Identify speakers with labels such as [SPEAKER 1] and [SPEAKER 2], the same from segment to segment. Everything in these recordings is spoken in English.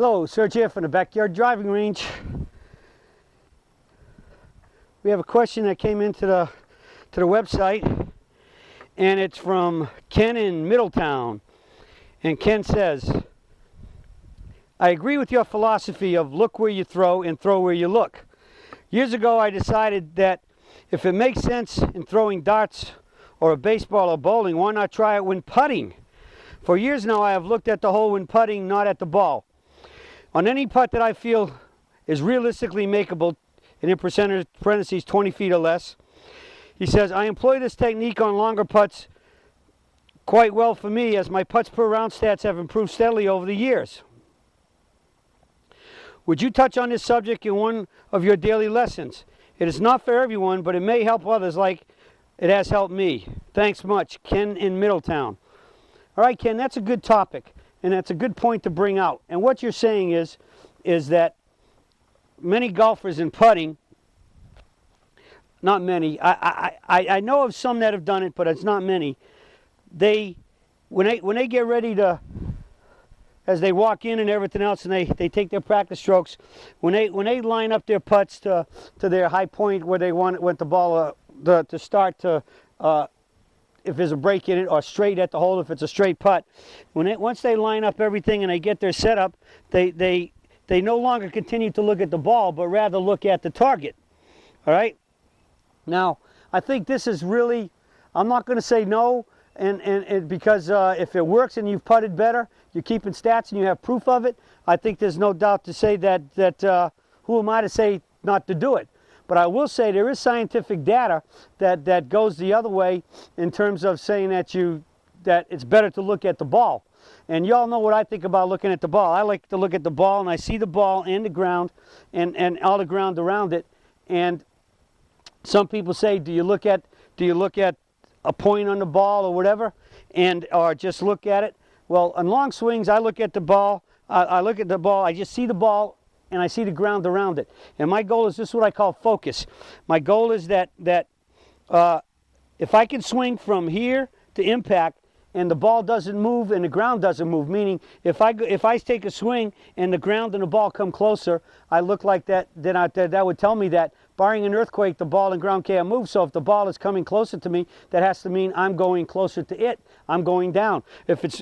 [SPEAKER 1] Hello, Serge here from the Backyard Driving Range. We have a question that came into the website, and it's from Ken in Middletown. And Ken says, I agree with your philosophy of look where you throw and throw where you look. Years ago I decided that if it makes sense in throwing darts or a baseball or bowling, why not try it when putting? For years now I have looked at the hole when putting, not at the ball. On any putt that I feel is realistically makeable, and in parentheses 20 feet or less, he says, I employ this technique on longer putts quite well for me, as my putts per round stats have improved steadily over the years. Would you touch on this subject in one of your daily lessons? It is not for everyone, but it may help others like it has helped me. Thanks much, Ken in Middletown. All right, Ken, that's a good topic, and that's a good point to bring out. And what you're saying is that many golfers in putting, not many, I know of some that have done it, but it's not many. When they get ready to, as they walk in and everything else, and they take their practice strokes, when they line up their putts to their high point where they want the ball to start to, if there's a break in it, or straight at the hole if it's a straight putt, once they line up everything and they get their setup, they no longer continue to look at the ball, but rather look at the target. All right. Now, I think this is really, I'm not going to say no, and because if it works and you've putted better, you're keeping stats and you have proof of it, I think there's no doubt to say that who am I to say not to do it? But I will say there is scientific data that goes the other way in terms of saying that it's better to look at the ball. And y'all know what I think about looking at the ball. I like to look at the ball, and I see the ball and the ground and all the ground around it. And some people say, do you look at a point on the ball or whatever, or just look at it? Well, on long swings, I look at the ball. I just see the ball, and I see the ground around it. And my goal is, this is what I call focus. My goal is that if I can swing from here to impact, and the ball doesn't move and the ground doesn't move, meaning if I take a swing and the ground and the ball come closer, I look like that, then that would tell me that barring an earthquake, the ball and ground can't move. So if the ball is coming closer to me, that has to mean I'm going closer to it. I'm going down. If it's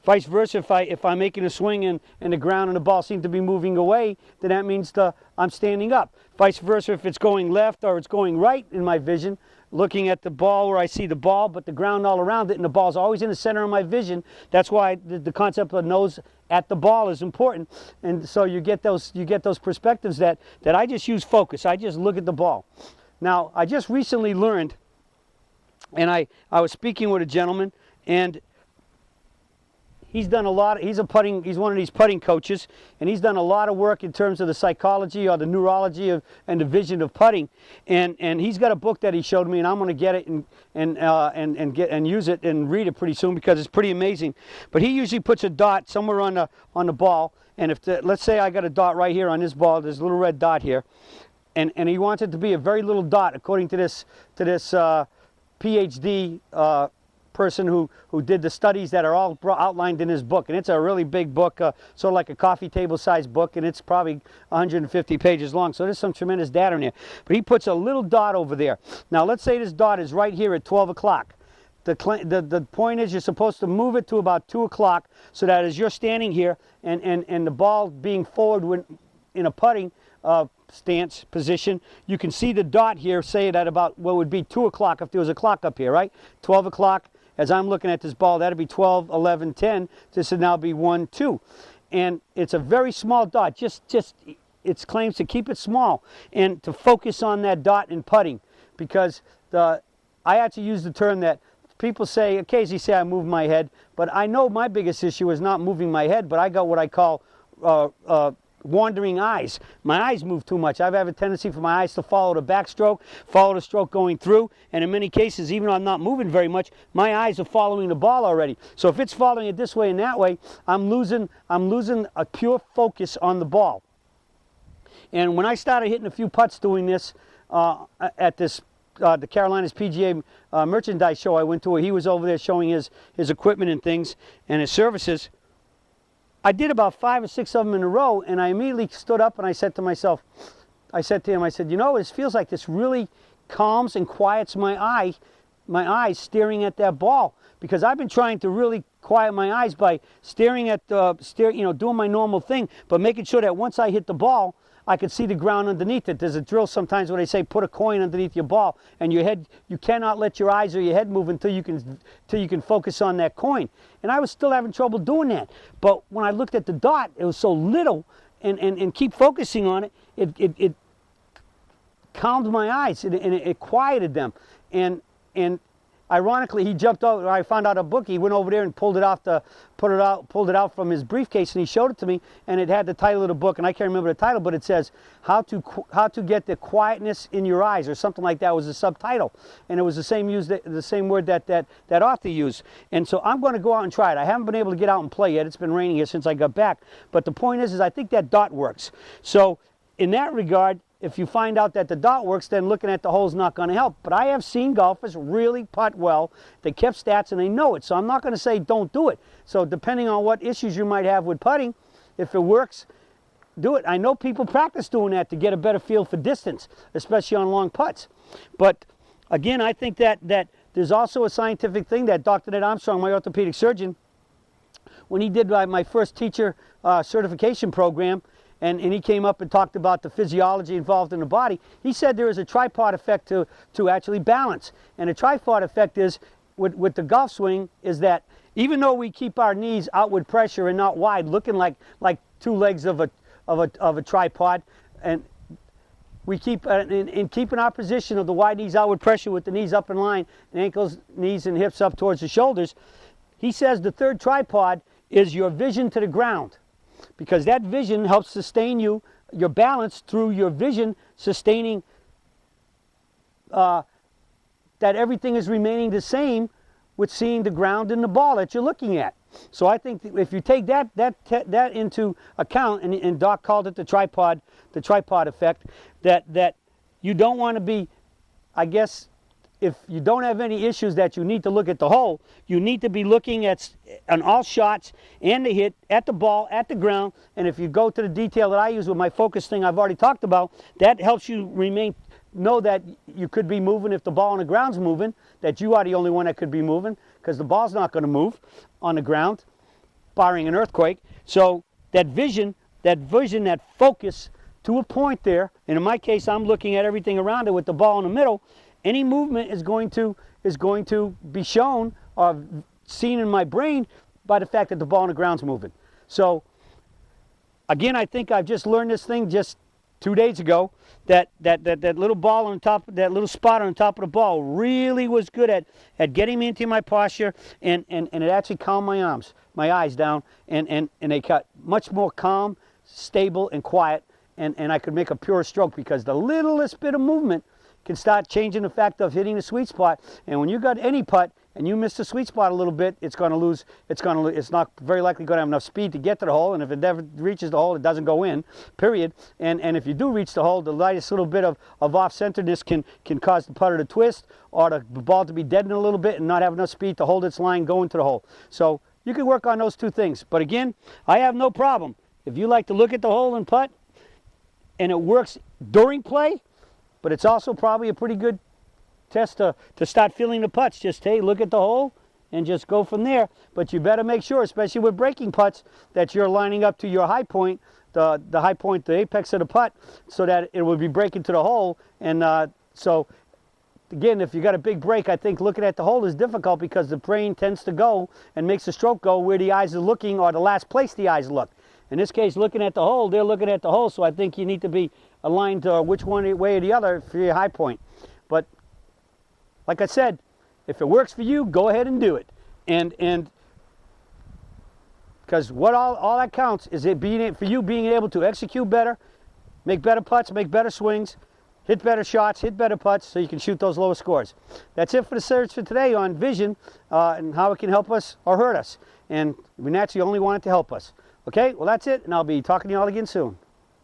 [SPEAKER 1] vice versa, if I'm making a swing and the ground and the ball seem to be moving away, then that means I'm standing up. Vice versa, if it's going left or it's going right in my vision, looking at the ball where I see the ball, but the ground all around it, and the ball's always in the center of my vision. That's why the concept of nose at the ball is important. And so you get those perspectives that I just use focus. I just look at the ball. Now, I just recently learned, and I was speaking with a gentleman, and he's done a lot. He's one of these putting coaches, and he's done a lot of work in terms of the psychology or the neurology and the vision of putting. And he's got a book that he showed me, and I'm going to get it and use it and read it pretty soon because it's pretty amazing. But he usually puts a dot somewhere on the ball, and let's say I got a dot right here on this ball. There's a little red dot here, and he wants it to be a very little dot according to this PhD. Person who did the studies that are all outlined in his book, and it's a really big book, sort of like a coffee table sized book, and it's probably 150 pages long, so there's some tremendous data in there. But he puts a little dot over there. Now let's say this dot is right here at 12 o'clock. The point is, you're supposed to move it to about 2 o'clock, so that as you're standing here and the ball being forward in a putting stance position, you can see the dot here, say it at about what would be 2 o'clock if there was a clock up here, right? 12 o'clock. As I'm looking at this ball, that'd be 12, 11, 10. This would now be 1, 2. And it's a very small dot. It claims to keep it small and to focus on that dot in putting, because I actually use the term that people occasionally say I move my head, but I know my biggest issue is not moving my head, but I got what I call wandering eyes. My eyes move too much. I have a tendency for my eyes to follow the backstroke, follow the stroke going through, and in many cases, even though I'm not moving very much, my eyes are following the ball already. So if it's following it this way and that way, I'm losing a pure focus on the ball. And when I started hitting a few putts doing this at the Carolinas PGA merchandise show I went to, where he was over there showing his equipment and things and his services, I did about 5 or 6 of them in a row, and I immediately stood up and I said to myself, I said to him, I said, you know, it feels like this really calms and quiets my eyes staring at that ball, because I've been trying to really quiet my eyes by staring at doing my normal thing, but making sure that once I hit the ball, I could see the ground underneath it. There's a drill sometimes where they say put a coin underneath your ball, and your head, you cannot let your eyes or your head move until you can focus on that coin. And I was still having trouble doing that. But when I looked at the dot, it was so little, and keep focusing on it, it calmed my eyes, and it quieted them. And ironically, he jumped over. I found out a book. He went over there and pulled it out from his briefcase, and he showed it to me. And it had the title of the book, and I can't remember the title, but it says how to get the quietness in your eyes, or something like that was the subtitle. And it was the same word that author used. And so I'm going to go out and try it. I haven't been able to get out and play yet. It's been raining here since I got back. But the point is I think that dot works. So in that regard, if you find out that the dot works, then looking at the hole is not going to help. But I have seen golfers really putt well. They kept stats and they know it. So I'm not going to say don't do it. So depending on what issues you might have with putting, if it works, do it. I know people practice doing that to get a better feel for distance, especially on long putts. But again, I think that there's also a scientific thing that Dr. Ned Armstrong, my orthopedic surgeon, when he did my first teacher certification program, and he came up and talked about the physiology involved in the body, he said there is a tripod effect to actually balance. And a tripod effect is, with the golf swing, is that even though we keep our knees outward pressure and not wide, looking like 2 legs of a tripod, and we keep in keeping our position of the wide knees outward pressure with the knees up in line, and ankles, knees, and hips up towards the shoulders, he says the third tripod is your vision to the ground. Because that vision helps sustain your balance through your vision sustaining that everything is remaining the same with seeing the ground and the ball that you're looking at. So I think if you take that into account, and Doc called it the tripod effect, that you don't want to be, I guess, if you don't have any issues that you need to look at the hole, you need to be looking on all shots and the hit, at the ball, at the ground. And if you go to the detail that I use with my focus thing I've already talked about, that helps you know that you could be moving if the ball on the ground's moving, that you are the only one that could be moving, because the ball's not going to move on the ground, barring an earthquake. So that vision, that focus to a point there, and in my case I'm looking at everything around it with the ball in the middle. Any movement is going to be shown or seen in my brain by the fact that the ball on the ground's moving. So again, I think I've just learned this thing just 2 days ago, that little ball on top, that little spot on the top of the ball really was good at getting me into my posture, and it actually calmed my eyes down, and they got much more calm, stable, and quiet, and I could make a pure stroke, because the littlest bit of movement can start changing the fact of hitting the sweet spot. And when you got any putt and you miss the sweet spot a little bit, it's not very likely going to have enough speed to get to the hole, and if it never reaches the hole, it doesn't go in, period. And if you do reach the hole, the lightest little bit of off-centeredness can cause the putter to twist, or the ball to be deadened a little bit and not have enough speed to hold its line going to the hole. So you can work on those 2 things. But again, I have no problem. If you like to look at the hole and putt, and it works during play, but it's also probably a pretty good test to start feeling the putts. Just, hey, look at the hole and just go from there. But you better make sure, especially with breaking putts, that you're lining up to your high point, the high point, the apex of the putt, so that it will be breaking to the hole. And so, again, if you got a big break, I think looking at the hole is difficult, because the brain tends to go and makes the stroke go where the eyes are looking, or the last place the eyes look. In this case, looking at the hole, they're looking at the hole, so I think you need to be aligned to which one way or the other for your high point. But like I said, if it works for you, go ahead and do it. And because what all that counts is being able to execute better, make better putts, make better swings, hit better shots, hit better putts, so you can shoot those lower scores. That's it for the search for today on vision and how it can help us or hurt us. And we naturally only want it to help us. Okay, well that's it, and I'll be talking to you all again soon.